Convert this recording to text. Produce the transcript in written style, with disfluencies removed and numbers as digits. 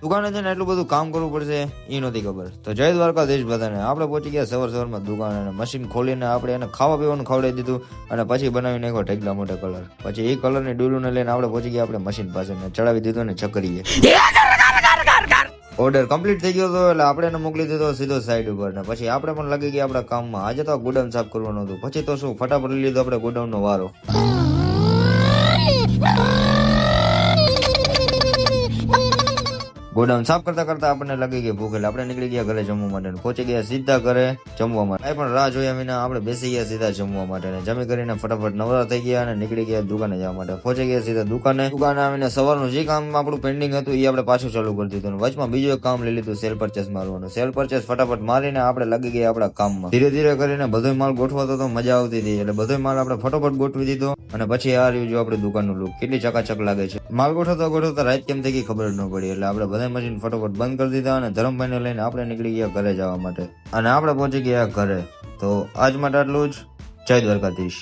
દુકાને છે ને એટલું બધું કામ કરવું પડશે એ નહોતી ખબર. તો જય દ્વારકાધીશ બધાને. આપણે પહોંચી ગયા સવારમાં દુકાન અને મશીન ખોલીને આપણે એને ખાવા પીવાનું ખવડાવી દીધું અને પછી બનાવી નાખ્યો ઢગલા મોટા કલર. પછી એ કલરની ડોલુને લઈને આપણે પહોંચી ગયા આપણે મશીન પાસે ને ચડાવી દીધું ને ચકરીએ. ઓર્ડર કમ્પ્લીટ થઈ ગયો હતો એટલે આપણે એને મોકલી દીધો સીધો સાઈડ ઉપર ને પછી આપણે પણ લાગી ગયા આપણા કામમાં. આજે તો ગોડાઉન સાફ કરવાનું હતું. પછી તો શું ફટાફટ લઈ લીધો આપણે ગોડાઉનનો વારો. ગોડાઉન સાફ કરતા કરતા આપણને લાગી ગઈ ભૂખ એટલે આપણે નીકળી ગયા ઘરે જમવા માટે. પહોંચી ગયા સીધા ઘરે જમવા માટે. કઈ પણ રાહ જોયા વિના આપણે બેસી ગયા સીધા જમવા માટે. જમી કરીને ફટાફટ નવરા થઈ ગયા અને નીકળી ગયા દુકાને જવા માટે. પહોંચી ગયા સીધા દુકાને આવીને સવારનું જે કામ આપણું પેન્ડિંગ હતું એ આપણે પાછું ચાલુ કરી દીધું. વચમાં બીજું એક કામ લઈ લીધું સેલ પરચેસ મારવાનું. સેલ પરચેસ ફટાફટ મારીને આપણે લાગી ગયા આપણા કામમાં. ધીરે ધીરે કરીને બધો માલ ગોઠવાતો તો મજા આવતી હતી એટલે બધો માલ આપણે ફટાફટ ગોઠવી દીધો. અને પછી આ રહ્યું જો આપણી દુકાનનું લુક કેટલી ચકાચક લાગે છે. માલ ગોઠવતા રાત કેમ થઈ ગઈ ખબર જ ન પડી એટલે આપણે બધા મશીન ફટાફટ બંધ કરી દીધા અને ધરમભાઈને લઈને આપણે નીકળી ગયા ઘરે જવા માટે. અને આપણે પહોંચી ગયા ઘરે. તો આજ માટે આટલું જ. જય દ્વારકાધીશ.